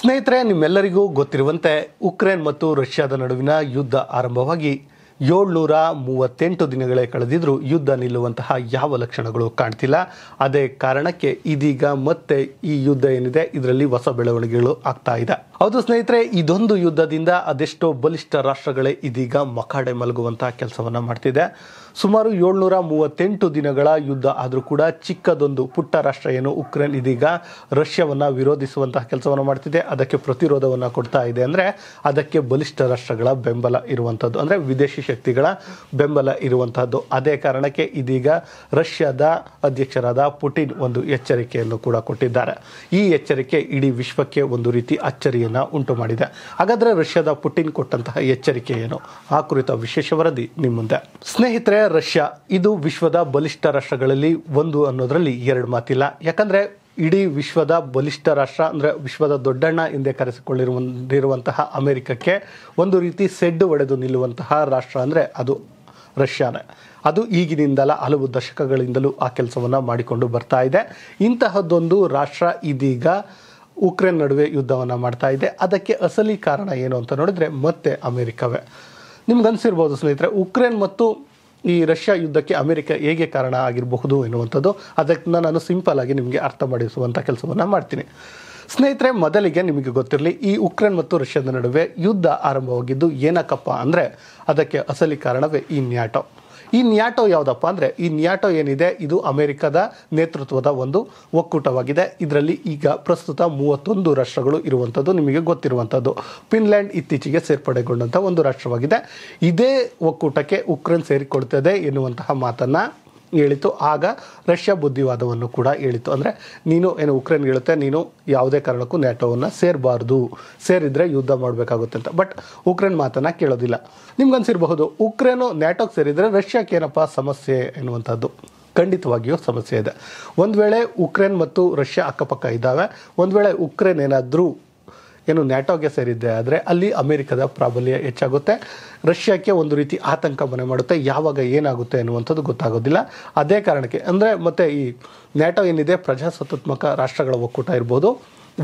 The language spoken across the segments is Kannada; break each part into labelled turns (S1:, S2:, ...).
S1: ಸ್ನೇಹಿತರೆ, ನಿಮ್ಮೆಲ್ಲರಿಗೂ ಗೊತ್ತಿರುವಂತೆ ಉಕ್ರೇನ್ ಮತ್ತು ರಷ್ಯಾದ ನಡುವಿನ ಯುದ್ಧ ಆರಂಭವಾಗಿ 738 ದಿನಗಳೇ ಕಳೆದಿದ್ರೂ ಯುದ್ಧ ನಿಲ್ಲುವಂತಹ ಯಾವ ಲಕ್ಷಣಗಳು ಕಾಣ್ತಿಲ್ಲ. ಅದೇ ಕಾರಣಕ್ಕೆ ಇದೀಗ ಮತ್ತೆ ಈ ಯುದ್ಧ ಏನಿದೆ ಇದರಲ್ಲಿ ಹೊಸ ಬೆಳವಣಿಗೆಗಳು ಆಗ್ತಾ ಇದೆ. ಹೌದು ಸ್ನೇಹಿತರೆ, ಇದೊಂದು ಯುದ್ಧದಿಂದ ಅದೆಷ್ಟೋ ಬಲಿಷ್ಠ ರಾಷ್ಟ್ರಗಳೇ ಇದೀಗ ಮಕಾಡೆ ಮಲಗುವಂತಹ ಕೆಲಸವನ್ನ ಮಾಡ್ತಿದೆ. ಸುಮಾರು 738 ದಿನಗಳ ಯುದ್ಧ ಆದರೂ ಕೂಡ ಚಿಕ್ಕದೊಂದು ಪುಟ್ಟ ರಾಷ್ಟ್ರ ಏನು ಉಕ್ರೇನ್ ಇದೀಗ ರಷ್ಯಾವನ್ನ ವಿರೋಧಿಸುವಂತಹ ಕೆಲಸವನ್ನು ಮಾಡ್ತಿದೆ. ಅದಕ್ಕೆ ಪ್ರತಿರೋಧವನ್ನು ಕೊಡ್ತಾ ಇದೆ. ಅಂದರೆ ಅದಕ್ಕೆ ಬಲಿಷ್ಠ ರಾಷ್ಟ್ರಗಳ ಬೆಂಬಲ ಇರುವಂಥದ್ದು, ಅಂದರೆ ವಿದೇಶಿ ಶಕ್ತಿಗಳ ಬೆಂಬಲ ಇರುವಂತಹದ್ದು. ಅದೇ ಕಾರಣಕ್ಕೆ ಇದೀಗ ರಷ್ಯಾದ ಅಧ್ಯಕ್ಷರಾದ ಪುಟಿನ್ ಒಂದು ಎಚ್ಚರಿಕೆಯನ್ನು ಕೂಡ ಕೊಟ್ಟಿದ್ದಾರೆ. ಈ ಎಚ್ಚರಿಕೆ ಇಡೀ ವಿಶ್ವಕ್ಕೆ ಒಂದು ರೀತಿ ಅಚ್ಚರಿಯನ್ನು ಉಂಟು ಮಾಡಿದೆ. ಹಾಗಾದ್ರೆ ರಷ್ಯಾದ ಪುಟಿನ್ ಕೊಟ್ಟಂತಹ ಎಚ್ಚರಿಕೆ ಏನು? ಆ ಕುರಿತ ವಿಶೇಷ ವರದಿ ನಿಮ್ಮ ಮುಂದೆ. ಸ್ನೇಹಿತರೆ, ರಷ್ಯಾ ಇದು ವಿಶ್ವದ ಬಲಿಷ್ಠ ರಾಷ್ಟ್ರಗಳಲ್ಲಿ ಒಂದು ಅನ್ನೋದ್ರಲ್ಲಿ ಎರಡು ಮಾತಿಲ್ಲ. ಯಾಕಂದ್ರೆ ಇಡೀ ವಿಶ್ವದ ಬಲಿಷ್ಠ ರಾಷ್ಟ್ರ ಅಂದರೆ ವಿಶ್ವದ ದೊಡ್ಡಣ್ಣ ಎಂದೇ ಕರೆಸಿಕೊಂಡಿರುವಂತಹ ಅಮೆರಿಕಕ್ಕೆ ಒಂದು ರೀತಿ ಸೆಡ್ಡು ಒಡೆದು ನಿಲ್ಲುವಂತಹ ರಾಷ್ಟ್ರ ಅಂದರೆ ಅದು ರಷ್ಯಾನೇ. ಅದು ಈಗಿನಿಂದಲ ಹಲವು ದಶಕಗಳಿಂದಲೂ ಆ ಕೆಲಸವನ್ನು ಮಾಡಿಕೊಂಡು ಬರ್ತಾ ಇದೆ. ಇಂತಹದ್ದೊಂದು ರಾಷ್ಟ್ರ ಇದೀಗ ಉಕ್ರೇನ್ ನಡುವೆ ಯುದ್ಧವನ್ನು ಮಾಡ್ತಾ ಇದೆ. ಅದಕ್ಕೆ ಅಸಲಿ ಕಾರಣ ಏನು ಅಂತ ನೋಡಿದ್ರೆ ಮತ್ತೆ ಅಮೆರಿಕವೇ. ನಿಮ್ಗನ್ಸಿರ್ಬೋದು ಸ್ನೇಹಿತರೆ, ಉಕ್ರೇನ್ ಮತ್ತು ಈ ರಷ್ಯಾ ಯುದ್ಧಕ್ಕೆ ಅಮೆರಿಕ ಹೇಗೆ ಕಾರಣ ಆಗಿರಬಹುದು ಎನ್ನುವಂಥದ್ದು. ಅದಕ್ಕೆ ನಾನು ಸಿಂಪಲ್ ಆಗಿ ನಿಮಗೆ ಅರ್ಥ ಮಾಡಿಸುವಂಥ ಕೆಲಸವನ್ನು ಮಾಡ್ತೀನಿ. ಸ್ನೇಹಿತರೆ, ಮೊದಲಿಗೆ ನಿಮಗೆ ಗೊತ್ತಿರಲಿ, ಈ ಉಕ್ರೇನ್ ಮತ್ತು ರಷ್ಯಾದ ನಡುವೆ ಯುದ್ಧ ಆರಂಭವಾಗಿದ್ದು ಏನಕ್ಕಪ್ಪ ಅಂದರೆ ಅದಕ್ಕೆ ಅಸಲಿ ಕಾರಣವೇ ಈ ನ್ಯಾಟೋ. ಈ ನ್ಯಾಟೋ ಯಾವುದಪ್ಪ ಅಂದರೆ ಈ ನ್ಯಾಟೋ ಏನಿದೆ ಇದು ಅಮೆರಿಕದ ನೇತೃತ್ವದ ಒಂದು ಒಕ್ಕೂಟವಾಗಿದೆ. ಇದರಲ್ಲಿ ಈಗ ಪ್ರಸ್ತುತ 31 ರಾಷ್ಟ್ರಗಳು ಇರುವಂಥದ್ದು ನಿಮಗೆ ಗೊತ್ತಿರುವಂಥದ್ದು. ಫಿನ್ಲ್ಯಾಂಡ್ ಇತ್ತೀಚೆಗೆ ಸೇರ್ಪಡೆಗೊಂಡಂಥ ಒಂದು ರಾಷ್ಟ್ರವಾಗಿದೆ. ಇದೇ ಒಕ್ಕೂಟಕ್ಕೆ ಉಕ್ರೇನ್ ಸೇರಿಕೊಳ್ತದೆ ಎನ್ನುವಂತಹ ಮಾತನ್ನು ಹೇಳಿತು. ಆಗ ರಷ್ಯಾ ಬುದ್ಧಿವಾದವನ್ನು ಕೂಡ ಹೇಳಿತು. ಅಂದರೆ ನೀನು ಏನು ಉಕ್ರೇನ್ ಹೇಳುತ್ತೆ, ನೀನು ಯಾವುದೇ ಕಾರಣಕ್ಕೂ ನ್ಯಾಟೋವನ್ನು ಸೇರಬಾರ್ದು, ಸೇರಿದರೆ ಯುದ್ಧ ಮಾಡಬೇಕಾಗುತ್ತೆ ಅಂತ. ಬಟ್ ಉಕ್ರೇನ್ ಮಾತನ್ನು ಕೇಳೋದಿಲ್ಲ. ನಿಮ್ಗನ್ಸಿರಬಹುದು, ಉಕ್ರೇನು ನ್ಯಾಟೋಗೆ ಸೇರಿದರೆ ರಷ್ಯಾಕ್ಕೆ ಏನಪ್ಪ ಸಮಸ್ಯೆ ಎನ್ನುವಂಥದ್ದು. ಖಂಡಿತವಾಗಿಯೂ ಸಮಸ್ಯೆ ಇದೆ. ಒಂದು ವೇಳೆ ಉಕ್ರೇನ್ ಮತ್ತು ರಷ್ಯಾ ಅಕ್ಕಪಕ್ಕ ಇದ್ದಾವೆ, ಒಂದು ವೇಳೆ ಉಕ್ರೇನ್ ಏನಾದರೂ ಏನು ನ್ಯಾಟೋಗೆ ಸೇರಿದ್ದೆ ಆದರೆ ಅಲ್ಲಿ ಅಮೆರಿಕದ ಪ್ರಾಬಲ್ಯ ಹೆಚ್ಚಾಗುತ್ತೆ. ರಷ್ಯಾಕ್ಕೆ ಒಂದು ರೀತಿ ಆತಂಕ ಮನೆ ಮಾಡುತ್ತೆ. ಯಾವಾಗ ಏನಾಗುತ್ತೆ ಎನ್ನುವಂಥದ್ದು ಗೊತ್ತಾಗೋದಿಲ್ಲ. ಅದೇ ಕಾರಣಕ್ಕೆ ಅಂದರೆ ಮತ್ತೆ ಈ ನ್ಯಾಟೋ ಏನಿದೆ ಪ್ರಜಾಸತ್ತಾತ್ಮಕ ರಾಷ್ಟ್ರಗಳ ಒಕ್ಕೂಟ ಇರ್ಬೋದು,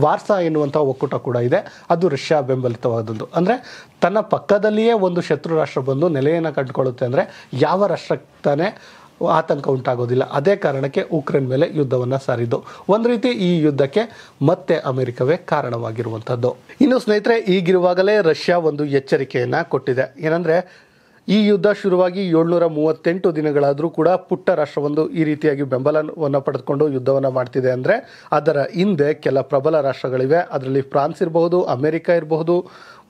S1: ವಾರ್ಸಾ ಎನ್ನುವಂಥ ಒಕ್ಕೂಟ ಕೂಡ ಇದೆ. ಅದು ರಷ್ಯಾ ಬೆಂಬಲಿತವಾದದ್ದು. ಅಂದರೆ ತನ್ನ ಪಕ್ಕದಲ್ಲಿಯೇ ಒಂದು ಶತ್ರು ರಾಷ್ಟ್ರ ಬಂದು ನೆಲೆಯನ್ನು ಕಂಡುಕೊಳ್ಳುತ್ತೆ ಅಂದರೆ ಯಾವ ರಾಷ್ಟ್ರಕ್ಕೆ ತಾನೇ ಆತಂಕ ಉಂಟಾಗೋದಿಲ್ಲ. ಅದೇ ಕಾರಣಕ್ಕೆ ಉಕ್ರೇನ್ ಮೇಲೆ ಯುದ್ಧವನ್ನು ಸಾರಿದ್ದು. ಒಂದು ರೀತಿ ಈ ಯುದ್ಧಕ್ಕೆ ಮತ್ತೆ ಅಮೆರಿಕವೇ ಕಾರಣವಾಗಿರುವಂಥದ್ದು. ಇನ್ನು ಸ್ನೇಹಿತರೆ, ಈಗಿರುವಾಗಲೇ ರಷ್ಯಾ ಒಂದು ಎಚ್ಚರಿಕೆಯನ್ನು ಕೊಟ್ಟಿದೆ. ಏನಂದರೆ ಈ ಯುದ್ಧ ಶುರುವಾಗಿ 738 ದಿನಗಳಾದರೂ ಕೂಡ ಪುಟ್ಟ ರಾಷ್ಟ್ರವೊಂದು ಈ ರೀತಿಯಾಗಿ ಬೆಂಬಲವನ್ನು ಪಡೆದುಕೊಂಡು ಯುದ್ಧವನ್ನು ಮಾಡ್ತಿದೆ ಅಂದರೆ ಅದರ ಹಿಂದೆ ಕೆಲ ಪ್ರಬಲ ರಾಷ್ಟ್ರಗಳಿವೆ. ಅದರಲ್ಲಿ ಫ್ರಾನ್ಸ್ ಇರಬಹುದು, ಅಮೆರಿಕ ಇರಬಹುದು,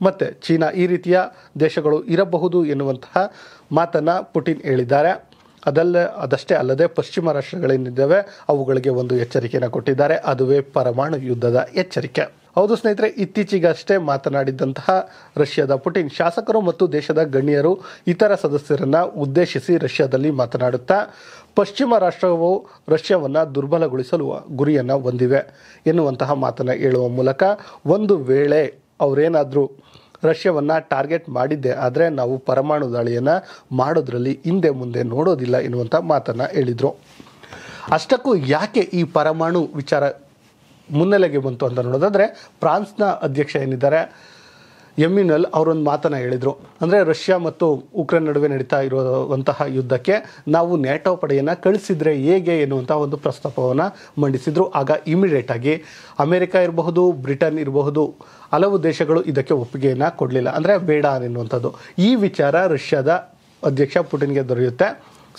S1: ಮತ್ತು ಚೀನಾ ಈ ರೀತಿಯ ದೇಶಗಳು ಇರಬಹುದು ಎನ್ನುವಂತಹ ಮಾತನ್ನು ಪುಟಿನ್ ಹೇಳಿದ್ದಾರೆ. ಅದಷ್ಟೇ ಅಲ್ಲದೆ ಪಶ್ಚಿಮ ರಾಷ್ಟ್ರಗಳೇನಿದ್ದಾವೆ ಅವುಗಳಿಗೆ ಒಂದು ಎಚ್ಚರಿಕೆಯನ್ನು ಕೊಟ್ಟಿದ್ದಾರೆ. ಅದುವೇ ಪರಮಾಣು ಯುದ್ಧದ ಎಚ್ಚರಿಕೆ. ಹೌದು ಸ್ನೇಹಿತರೆ, ಇತ್ತೀಚೆಗಷ್ಟೇ ಮಾತನಾಡಿದಂತಹ ರಷ್ಯಾದ ಪುಟಿನ್ ಶಾಸಕರು ಮತ್ತು ದೇಶದ ಗಣ್ಯರು ಇತರ ಸದಸ್ಯರನ್ನು ಉದ್ದೇಶಿಸಿ ರಷ್ಯಾದಲ್ಲಿ ಮಾತನಾಡುತ್ತಾ ಪಶ್ಚಿಮ ರಾಷ್ಟ್ರವು ರಷ್ಯಾವನ್ನು ದುರ್ಬಲಗೊಳಿಸಲು ಗುರಿಯನ್ನು ಹೊಂದಿವೆ ಎನ್ನುವಂತಹ ಮಾತನ್ನು ಹೇಳುವ ಮೂಲಕ ಒಂದು ವೇಳೆ ಅವರೇನಾದರೂ ರಷ್ಯಾವನ್ನು ಟಾರ್ಗೆಟ್ ಮಾಡಿದ್ದೆ ಆದರೆ ನಾವು ಪರಮಾಣು ದಾಳಿಯನ್ನು ಮಾಡೋದ್ರಲ್ಲಿ ಹಿಂದೆ ಮುಂದೆ ನೋಡೋದಿಲ್ಲ ಎನ್ನುವಂಥ ಮಾತನ್ನು ಹೇಳಿದರು. ಅಷ್ಟಕ್ಕೂ ಯಾಕೆ ಈ ಪರಮಾಣು ವಿಚಾರ ಮುನ್ನೆಲೆಗೆ ಬಂತು ಅಂತ ನೋಡೋದಾದರೆ ಫ್ರಾನ್ಸ್ನ ಅಧ್ಯಕ್ಷ ಏನಿದ್ದಾರೆ ಎಮ್ಯುನಲ್ ಅವರೊಂದು ಮಾತನ್ನು ಹೇಳಿದರು. ಅಂದರೆ ರಷ್ಯಾ ಮತ್ತು ಉಕ್ರೇನ್ ನಡುವೆ ನಡೀತಾ ಇರುವಂತಹ ಯುದ್ಧಕ್ಕೆ ನಾವು ನ್ಯಾಟೋ ಪಡೆಯನ್ನು ಕಳಿಸಿದರೆ ಹೇಗೆ ಎನ್ನುವಂಥ ಒಂದು ಪ್ರಸ್ತಾಪವನ್ನು ಮಂಡಿಸಿದರು. ಆಗ ಇಮಿಡಿಯೇಟಾಗಿ ಅಮೆರಿಕ ಇರಬಹುದು, ಬ್ರಿಟನ್ ಇರಬಹುದು, ಹಲವು ದೇಶಗಳು ಇದಕ್ಕೆ ಒಪ್ಪಿಗೆಯನ್ನು ಕೊಡಲಿಲ್ಲ. ಅಂದರೆ ಬೇಡ ಎನ್ನುವಂಥದ್ದು. ಈ ವಿಚಾರ ರಷ್ಯಾದ ಅಧ್ಯಕ್ಷ ಪುಟಿನ್ಗೆ ದೊರೆಯುತ್ತೆ.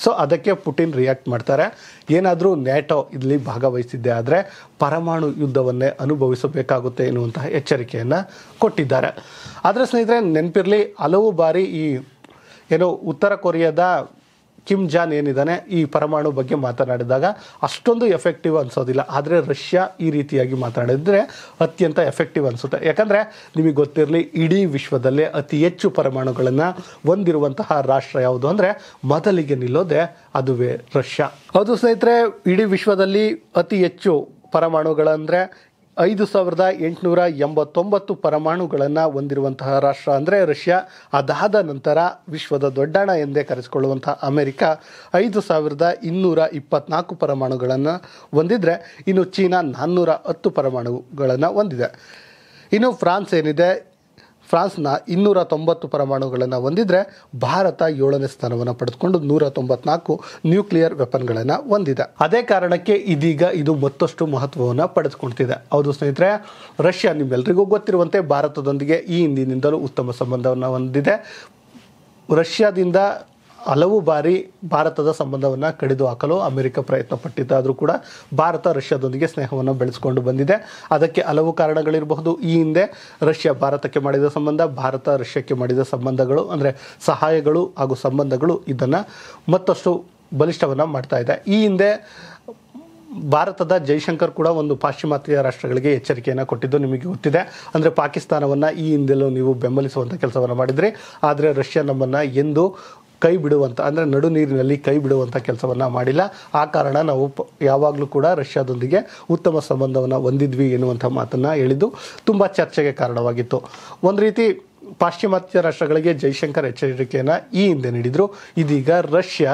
S1: ಸೊ ಅದಕ್ಕೆ ಪುಟಿನ್ ರಿಯಾಕ್ಟ್ ಮಾಡ್ತಾರೆ. ಏನಾದರೂ ನ್ಯಾಟೋ ಇಲ್ಲಿ ಭಾಗವಹಿಸಿದ್ದೆ ಆದರೆ ಪರಮಾಣು ಯುದ್ಧವನ್ನೇ ಅನುಭವಿಸಬೇಕಾಗುತ್ತೆ ಎನ್ನುವಂತಹ ಎಚ್ಚರಿಕೆಯನ್ನು ಕೊಟ್ಟಿದ್ದಾರೆ. ಆದರೆ ಸ್ನೇಹಿತರೆ, ನೆನಪಿರಲಿ, ಹಲವು ಬಾರಿ ಈ ಉತ್ತರ ಕೊರಿಯಾದ ಕಿಮ್ ಜಾನ್ ಏನಿದ್ದಾನೆ ಈ ಪರಮಾಣು ಬಗ್ಗೆ ಮಾತನಾಡಿದಾಗ ಅಷ್ಟೊಂದು ಎಫೆಕ್ಟಿವ್ ಅನಿಸೋದಿಲ್ಲ. ಆದರೆ ರಷ್ಯಾ ಈ ರೀತಿಯಾಗಿ ಮಾತನಾಡಿದರೆ ಅತ್ಯಂತ ಎಫೆಕ್ಟಿವ್ ಅನಿಸುತ್ತೆ. ಯಾಕಂದರೆ ನಿಮಗೆ ಗೊತ್ತಿರಲಿ, ಇಡೀ ವಿಶ್ವದಲ್ಲೇ ಅತಿ ಹೆಚ್ಚು ಪರಮಾಣುಗಳನ್ನು ಹೊಂದಿರುವಂತಹ ರಾಷ್ಟ್ರ ಯಾವುದು ಅಂದರೆ ಮೊದಲಿಗೆ ನಿಲ್ಲೋದೆ ಅದುವೇ ರಷ್ಯಾ. ಹೌದು ಸ್ನೇಹಿತರೆ, ಇಡೀ ವಿಶ್ವದಲ್ಲಿ ಅತಿ ಹೆಚ್ಚು ಪರಮಾಣುಗಳಂದರೆ 5889 ಪರಮಾಣುಗಳನ್ನು ಹೊಂದಿರುವಂತಹ ರಾಷ್ಟ್ರ ಅಂದರೆ ರಷ್ಯಾ. ಅದಾದ ನಂತರ ವಿಶ್ವದ ದೊಡ್ಡಣ್ಣ ಎಂದೇ ಕರೆಸಿಕೊಳ್ಳುವಂತಹ ಅಮೆರಿಕ 5224 ಪರಮಾಣುಗಳನ್ನು ಹೊಂದಿದರೆ, ಇನ್ನು ಚೀನಾ 410 ಪರಮಾಣುಗಳನ್ನು ಹೊಂದಿದೆ. ಇನ್ನು ಫ್ರಾನ್ಸ್ ಏನಿದೆ, ಫ್ರಾನ್ಸ್ನ 290 ಪರಮಾಣುಗಳನ್ನು ಹೊಂದಿದ್ರೆ ಭಾರತ 7ನೇ ಸ್ಥಾನವನ್ನು ಪಡೆದುಕೊಂಡು 194 ನ್ಯೂಕ್ಲಿಯರ್ ವೆಪನ್ಗಳನ್ನು ಹೊಂದಿದೆ. ಅದೇ ಕಾರಣಕ್ಕೆ ಇದೀಗ ಇದು ಮತ್ತಷ್ಟು ಮಹತ್ವವನ್ನು ಪಡೆದುಕೊಳ್ತಿದೆ. ಹೌದು ಸ್ನೇಹಿತರೆ, ರಷ್ಯಾ ನಿಮ್ಮೆಲ್ಲರಿಗೂ ಗೊತ್ತಿರುವಂತೆ ಭಾರತದೊಂದಿಗೆ ಈ ಹಿಂದಿನಿಂದಲೂ ಉತ್ತಮ ಸಂಬಂಧವನ್ನು ಹೊಂದಿದೆ. ರಷ್ಯಾದಿಂದ ಹಲವು ಬಾರಿ ಭಾರತದ ಸಂಬಂಧವನ್ನು ಕಡಿದು ಹಾಕಲು ಅಮೆರಿಕ ಪ್ರಯತ್ನ ಪಟ್ಟಿದ್ದಾದರೂ ಕೂಡ ಭಾರತ ರಷ್ಯಾದೊಂದಿಗೆ ಸ್ನೇಹವನ್ನು ಬೆಳೆಸಿಕೊಂಡು ಬಂದಿದೆ. ಅದಕ್ಕೆ ಹಲವು ಕಾರಣಗಳಿರಬಹುದು. ಈ ಹಿಂದೆ ರಷ್ಯಾ ಭಾರತಕ್ಕೆ ಮಾಡಿದ ಸಂಬಂಧ, ಭಾರತ ರಷ್ಯಾಕ್ಕೆ ಮಾಡಿದ ಸಂಬಂಧಗಳು ಅಂದರೆ ಸಹಾಯಗಳು ಹಾಗೂ ಸಂಬಂಧಗಳು ಇದನ್ನು ಮತ್ತಷ್ಟು ಬಲಿಷ್ಠವನ್ನು ಮಾಡ್ತಾ ಇದೆ. ಈ ಹಿಂದೆ ಭಾರತದ ಜೈಶಂಕರ್ ಕೂಡ ಒಂದು ಪಾಶ್ಚಿಮಾತ್ಯ ರಾಷ್ಟ್ರಗಳಿಗೆ ಎಚ್ಚರಿಕೆಯನ್ನು ಕೊಟ್ಟಿದ್ದು ನಿಮಗೆ ಗೊತ್ತಿದೆ. ಅಂದರೆ ಪಾಕಿಸ್ತಾನವನ್ನು ಈ ಹಿಂದೆಲ್ಲೂ ನೀವು ಬೆಂಬಲಿಸುವಂಥ ಕೆಲಸವನ್ನು ಮಾಡಿದ್ರಿ, ಆದರೆ ರಷ್ಯಾ ನಮ್ಮನ್ನು ಎಂದು ಕೈ ಬಿಡುವಂಥ ಅಂದರೆ ನಡು ನೀರಿನಲ್ಲಿ ಕೈ ಬಿಡುವಂಥ ಕೆಲಸವನ್ನು ಮಾಡಿಲ್ಲ. ಆ ಕಾರಣ ನಾವು ಯಾವಾಗಲೂ ಕೂಡ ರಷ್ಯಾದೊಂದಿಗೆ ಉತ್ತಮ ಸಂಬಂಧವನ್ನು ಹೊಂದಿದ್ವಿ ಎನ್ನುವಂಥ ಮಾತನ್ನು ಹೇಳಿದ್ದು ತುಂಬ ಚರ್ಚೆಗೆ ಕಾರಣವಾಗಿತ್ತು. ಒಂದು ರೀತಿ ಪಾಶ್ಚಿಮಾತ್ಯ ರಾಷ್ಟ್ರಗಳಿಗೆ ಜೈಶಂಕರ್ ಎಚ್ಚರಿಕೆಯನ್ನು ಈ ಹಿಂದೆ ನೀಡಿದರು. ಇದೀಗ ರಷ್ಯಾ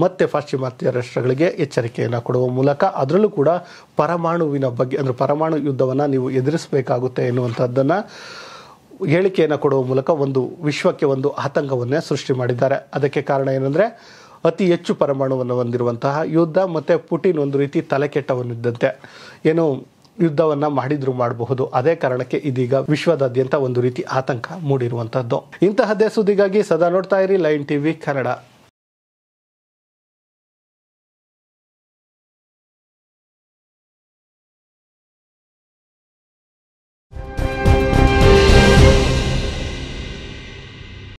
S1: ಮತ್ತೆ ಪಾಶ್ಚಿಮಾತ್ಯ ರಾಷ್ಟ್ರಗಳಿಗೆ ಎಚ್ಚರಿಕೆಯನ್ನು ಕೊಡುವ ಮೂಲಕ ಅದರಲ್ಲೂ ಕೂಡ ಪರಮಾಣುವಿನ ಬಗ್ಗೆ ಅಂದರೆ ಪರಮಾಣು ಯುದ್ಧವನ್ನು ನೀವು ಎದುರಿಸಬೇಕಾಗುತ್ತೆ ಎನ್ನುವಂಥದ್ದನ್ನು ಹೇಳಿಕೆಯನ್ನು ಕೊಡುವ ಮೂಲಕ ಒಂದು ವಿಶ್ವಕ್ಕೆ ಒಂದು ಆತಂಕವನ್ನೇ ಸೃಷ್ಟಿ ಮಾಡಿದ್ದಾರೆ. ಅದಕ್ಕೆ ಕಾರಣ ಏನಂದರೆ ಅತಿ ಹೆಚ್ಚು ಪರಮಾಣುವನ್ನು ಹೊಂದಿರುವಂತಹ ಯುದ್ಧ ಮತ್ತು ಪುಟಿನ್ ಒಂದು ರೀತಿ ತಲೆಕೆಟ್ಟವನಿದ್ದಂತೆ ಏನು ಯುದ್ಧವನ್ನು ಮಾಡಿದರೂ ಮಾಡಬಹುದು. ಅದೇ ಕಾರಣಕ್ಕೆ ಇದೀಗ ವಿಶ್ವದಾದ್ಯಂತ ಒಂದು ರೀತಿ ಆತಂಕ ಮೂಡಿರುವಂಥದ್ದು. ಇಂತಹದ್ದೇ ಸುದ್ದಿಗಾಗಿ ಸದಾ ನೋಡ್ತಾ ಇರಿ ಲೈನ್ ಟಿವಿ ಕನ್ನಡ.